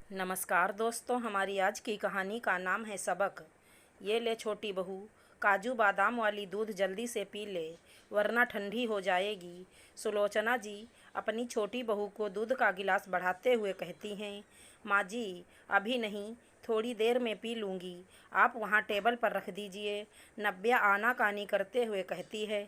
नमस्कार दोस्तों, हमारी आज की कहानी का नाम है सबक। ये ले छोटी बहू, काजू बादाम वाली दूध जल्दी से पी ले, वरना ठंडी हो जाएगी। सुलोचना जी अपनी छोटी बहू को दूध का गिलास बढ़ाते हुए कहती हैं, माँ जी अभी नहीं, थोड़ी देर में पी लूँगी, आप वहाँ टेबल पर रख दीजिए। नव्या आनाकानी करते हुए कहती है,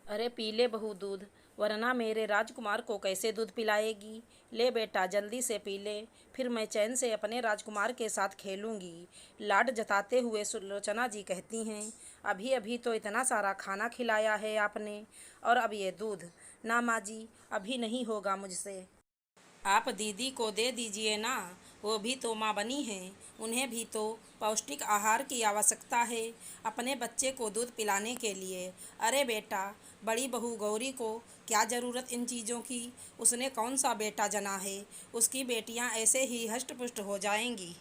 अरे पी ले बहू दूध, वरना मेरे राजकुमार को कैसे दूध पिलाएगी। ले बेटा जल्दी से पी ले, फिर मैं चैन से अपने राजकुमार के साथ खेलूंगी। लाड जताते हुए सुलोचना जी कहती हैं, अभी अभी तो इतना सारा खाना खिलाया है आपने, और अब ये दूध। ना माँ जी, अभी नहीं होगा मुझसे। आप दीदी को दे दीजिए ना, वो भी तो माँ बनी हैं, उन्हें भी तो पौष्टिक आहार की आवश्यकता है अपने बच्चे को दूध पिलाने के लिए। अरे बेटा, बड़ी बहू गौरी को क्या ज़रूरत इन चीज़ों की, उसने कौन सा बेटा जना है, उसकी बेटियाँ ऐसे ही हष्ट पुष्ट हो जाएंगी।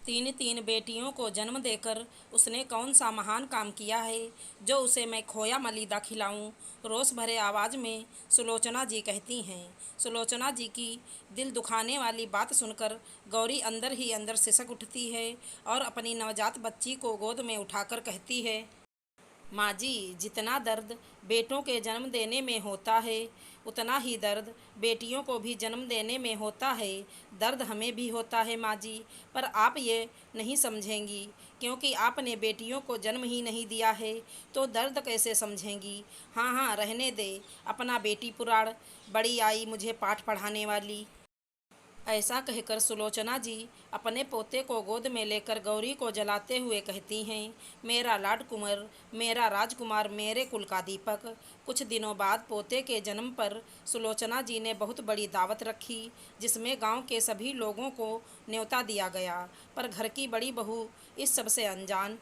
तीन तीन बेटियों को जन्म देकर उसने कौन सा महान काम किया है जो उसे मैं खोया मलीदा खिलाऊं। रोष भरे आवाज़ में सुलोचना जी कहती हैं। सुलोचना जी की दिल दुखाने वाली बात सुनकर गौरी अंदर ही अंदर सिसक उठती है और अपनी नवजात बच्ची को गोद में उठाकर कहती है, माँ जी जितना दर्द बेटों के जन्म देने में होता है, उतना ही दर्द बेटियों को भी जन्म देने में होता है। दर्द हमें भी होता है माँ जी, पर आप ये नहीं समझेंगी, क्योंकि आपने बेटियों को जन्म ही नहीं दिया है, तो दर्द कैसे समझेंगी। हाँ हाँ रहने दे अपना बेटी पुराण, बड़ी आई मुझे पाठ पढ़ाने वाली। ऐसा कहकर सुलोचना जी अपने पोते को गोद में लेकर गौरी को जलाते हुए कहती हैं, मेरा लाडकुमार, मेरा राजकुमार, मेरे कुल का दीपक। कुछ दिनों बाद पोते के जन्म पर सुलोचना जी ने बहुत बड़ी दावत रखी, जिसमें गांव के सभी लोगों को न्योता दिया गया, पर घर की बड़ी बहू इस सब से अनजान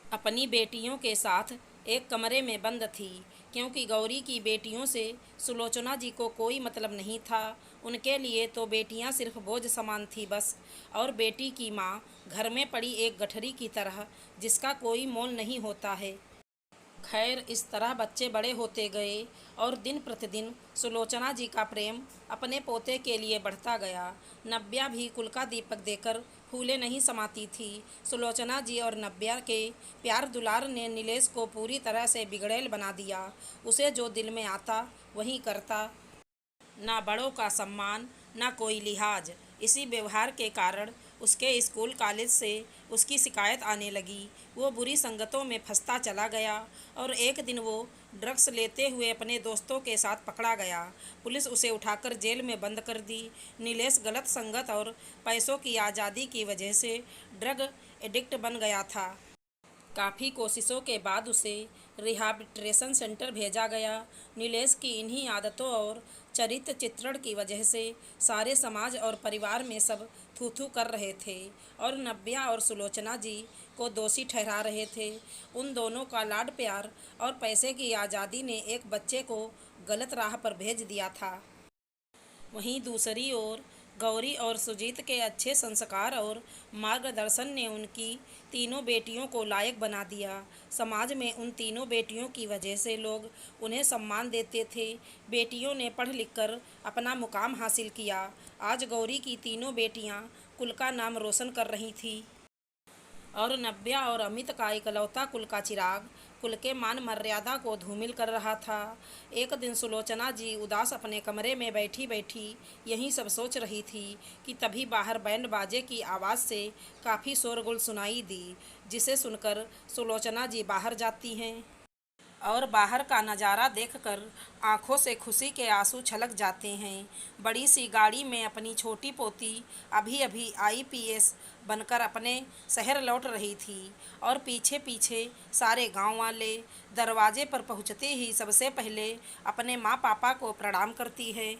अपनी बेटियों के साथ एक कमरे में बंद थी, क्योंकि गौरी की बेटियों से सुलोचना जी को कोई मतलब नहीं था। उनके लिए तो बेटियां सिर्फ बोझ समान थी बस, और बेटी की माँ घर में पड़ी एक गठरी की तरह, जिसका कोई मोल नहीं होता है। खैर इस तरह बच्चे बड़े होते गए और दिन प्रतिदिन सुलोचना जी का प्रेम अपने पोते के लिए बढ़ता गया। नव्या भी कुल का दीपक देकर फूले नहीं समाती थी। सुलोचना जी और नव्या के प्यार दुलार ने नीलेश को पूरी तरह से बिगड़ैल बना दिया। उसे जो दिल में आता वही करता, ना बड़ों का सम्मान, ना कोई लिहाज। इसी व्यवहार के कारण उसके स्कूल कॉलेज से उसकी शिकायत आने लगी। वो बुरी संगतों में फंसता चला गया और एक दिन वो ड्रग्स लेते हुए अपने दोस्तों के साथ पकड़ा गया। पुलिस उसे उठाकर जेल में बंद कर दी। नीलेश गलत संगत और पैसों की आज़ादी की वजह से ड्रग एडिक्ट बन गया था। काफ़ी कोशिशों के बाद उसे रिहैबिलिटेशन सेंटर भेजा गया। नीलेश की इन्हीं आदतों और चरित्र चित्रण की वजह से सारे समाज और परिवार में सब थू थू कर रहे थे और नव्या और सुलोचना जी को दोषी ठहरा रहे थे। उन दोनों का लाड प्यार और पैसे की आज़ादी ने एक बच्चे को गलत राह पर भेज दिया था। वहीं दूसरी ओर गौरी और सुजीत के अच्छे संस्कार और मार्गदर्शन ने उनकी तीनों बेटियों को लायक बना दिया। समाज में उन तीनों बेटियों की वजह से लोग उन्हें सम्मान देते थे। बेटियों ने पढ़ लिख कर अपना मुकाम हासिल किया। आज गौरी की तीनों बेटियां कुल का नाम रोशन कर रही थीं और नव्या और अमित का इकलौता कुल का चिराग कुल के मान मर्यादा को धूमिल कर रहा था। एक दिन सुलोचना जी उदास अपने कमरे में बैठी बैठी यही सब सोच रही थी कि तभी बाहर बैंड बाजे की आवाज़ से काफ़ी शोरगुल सुनाई दी, जिसे सुनकर सुलोचना जी बाहर जाती हैं और बाहर का नज़ारा देखकर आंखों से खुशी के आंसू छलक जाते हैं। बड़ी सी गाड़ी में अपनी छोटी पोती अभी अभी आईपीएस बनकर अपने शहर लौट रही थी और पीछे पीछे सारे गांव वाले दरवाजे पर पहुंचते ही सबसे पहले अपने माँ पापा को प्रणाम करती है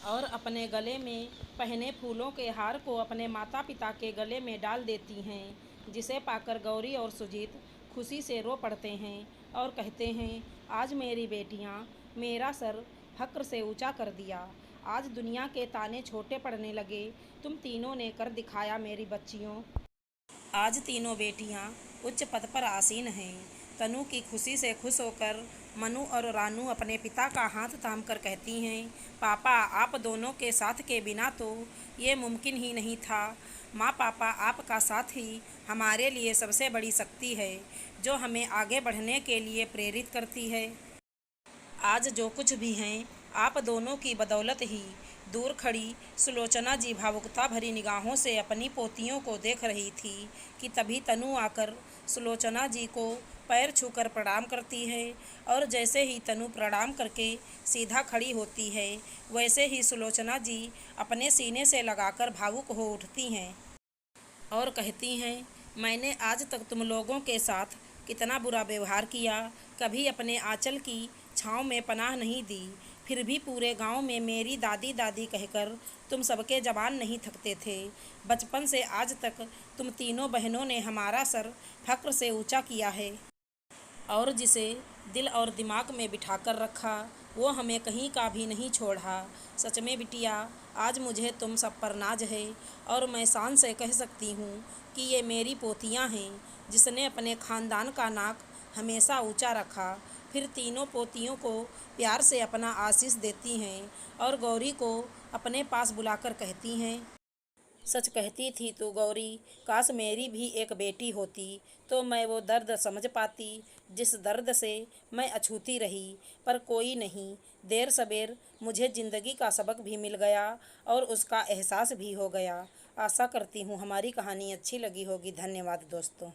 और अपने गले में पहने फूलों के हार को अपने माता पिता के गले में डाल देती हैं, जिसे पाकर गौरी और सुजीत खुशी से रो पड़ते हैं और कहते हैं, आज मेरी बेटियां मेरा सर फक्र से ऊंचा कर दिया। आज दुनिया के ताने छोटे पड़ने लगे, तुम तीनों ने कर दिखाया मेरी बच्चियों। आज तीनों बेटियां उच्च पद पर आसीन हैं। तनु की खुशी से खुश होकर मनु और रानू अपने पिता का हाथ थाम कर कहती हैं, पापा आप दोनों के साथ के बिना तो ये मुमकिन ही नहीं था। माँ पापा आपका साथ ही हमारे लिए सबसे बड़ी शक्ति है जो हमें आगे बढ़ने के लिए प्रेरित करती है। आज जो कुछ भी हैं आप दोनों की बदौलत ही। दूर खड़ी सुलोचना जी भावुकता भरी निगाहों से अपनी पोतियों को देख रही थी कि तभी तनु आकर सुलोचना जी को पैर छूकर प्रणाम करती है और जैसे ही तनु प्रणाम करके सीधा खड़ी होती है वैसे ही सुलोचना जी अपने सीने से लगाकर भावुक हो उठती हैं और कहती हैं, मैंने आज तक तुम लोगों के साथ कितना बुरा व्यवहार किया, कभी अपने आंचल की छाँव में पनाह नहीं दी, फिर भी पूरे गांव में मेरी दादी दादी कहकर तुम सबके जवान नहीं थकते थे। बचपन से आज तक तुम तीनों बहनों ने हमारा सर फक्र से ऊंचा किया है और जिसे दिल और दिमाग में बिठाकर रखा वो हमें कहीं का भी नहीं छोड़ा। सच में बिटिया, आज मुझे तुम सब पर नाज है और मैं शान से कह सकती हूँ कि ये मेरी पोतियाँ हैं जिसने अपने ख़ानदान का नाक हमेशा ऊंचा रखा। फिर तीनों पोतियों को प्यार से अपना आशीष देती हैं और गौरी को अपने पास बुलाकर कहती हैं, सच कहती थी तू गौरी, काश मेरी भी एक बेटी होती तो मैं वो दर्द समझ पाती जिस दर्द से मैं अछूती रही। पर कोई नहीं, देर सबेर मुझे ज़िंदगी का सबक भी मिल गया और उसका एहसास भी हो गया। आशा करती हूँ हमारी कहानी अच्छी लगी होगी। धन्यवाद दोस्तों।